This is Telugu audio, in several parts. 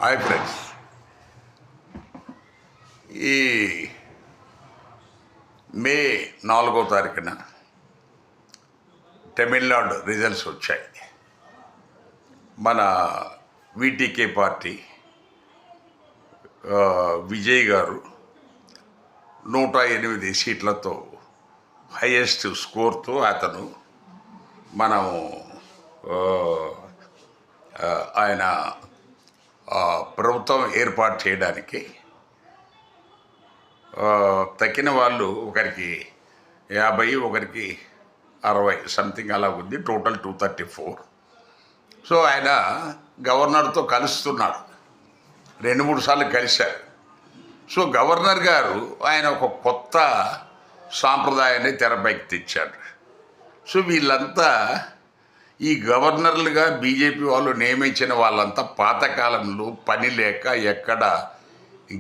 హాయ్ ఫ్రెండ్స్, ఈ మే 4వ తారీఖున తమిళనాడు రిజల్ట్స్ వచ్చాయి. మన వీటీకే పార్టీ విజయ్ గారు 108 సీట్లతో హైయెస్ట్ స్కోర్తో అతను ఆయన ప్రభుత్వం ఏర్పాటు చేయడానికి తక్కిన వాళ్ళు ఒకరికి 50, ఒకరికి 60 సంథింగ్ అలా ఉంది. టోటల్ 234. సో ఆయన గవర్నర్తో కలుస్తున్నాడు, 2-3 సార్లు కలిశారు. సో గవర్నర్ గారు ఆయన ఒక కొత్త సాంప్రదాయాన్ని తెరపైకి తెచ్చాడు. సో వీళ్ళంతా ఈ గవర్నర్లుగా బీజేపీ వాళ్ళు నియమించిన వాళ్ళంతా పాతకాలంలో పని లేక ఎక్కడ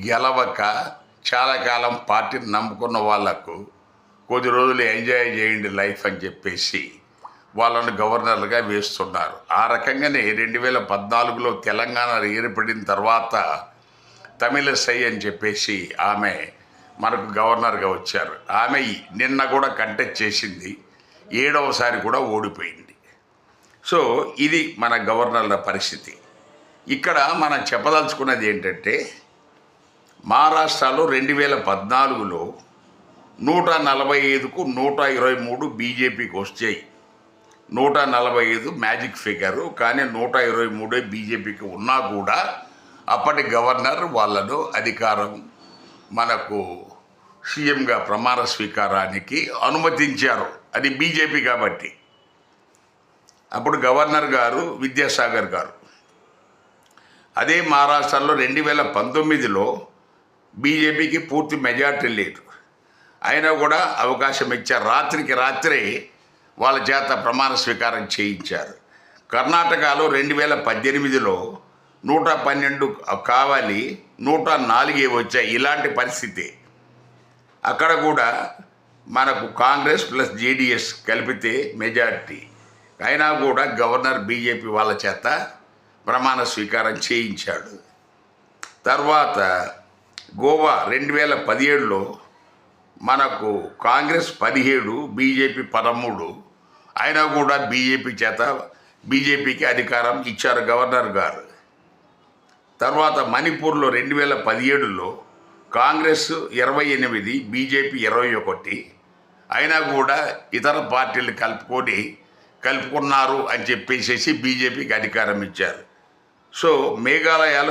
గెలవక చాలా కాలం పార్టీని నమ్ముకున్న వాళ్లకు కొద్ది రోజులు ఎంజాయ్ చేయండి లైఫ్ అని చెప్పేసి వాళ్ళను గవర్నర్లుగా వేస్తున్నారు. ఆ రకంగానే 2014లో తెలంగాణ ఏర్పడిన తర్వాత తమిళసై అని చెప్పేసి ఆమె మనకు గవర్నర్గా వచ్చారు. ఆమె నిన్న కూడా కంటెస్ట్ చేసింది, 7వసారి కూడా ఓడిపోయింది. సో ఇది మన గవర్నర్ల పరిస్థితి. ఇక్కడ మనం చెప్పదలుచుకున్నది ఏంటంటే, మహారాష్ట్రలో 2014లో 145కు 123 బీజేపీకి వచ్చాయి. 145 మ్యాజిక్ ఫిగరు, కానీ 123 బీజేపీకి ఉన్నా కూడా అప్పటి గవర్నర్ వాళ్ళను అధికారం మనకు సీఎంగా ప్రమాణ స్వీకారానికి అనుమతించారు. అది బీజేపీ కాబట్టి. అప్పుడు గవర్నర్ గారు విద్యాసాగర్ గారు. అదే మహారాష్ట్రలో 2019లో బీజేపీకి పూర్తి మెజార్టీ లేదు, అయినా కూడా అవకాశం ఇచ్చారు. రాత్రికి రాత్రే వాళ్ళ చేత ప్రమాణ స్వీకారం చేయించారు. కర్ణాటకలో 2018లో 112 కావాలి, 104 వచ్చాయి. ఇలాంటి పరిస్థితి అక్కడ కూడా మనకు కాంగ్రెస్ ప్లస్ జేడీఎస్ కలిపితే మెజార్టీ, అయినా కూడా గవర్నర్ బీజేపీ వాళ్ళ చేత ప్రమాణ స్వీకారం చేయించాడు. తర్వాత గోవా 2017లో మనకు కాంగ్రెస్ 17, బీజేపీ 13, అయినా కూడా బీజేపీకి అధికారం ఇచ్చారు గవర్నర్ గారు. తర్వాత మణిపూర్లో 2017లో కాంగ్రెస్ 28, బీజేపీ 21, అయినా కూడా ఇతర పార్టీలు కలుపుకున్నారు అని చెప్పేసి బీజేపీకి అధికారం ఇచ్చారు. సో మేఘాలయలో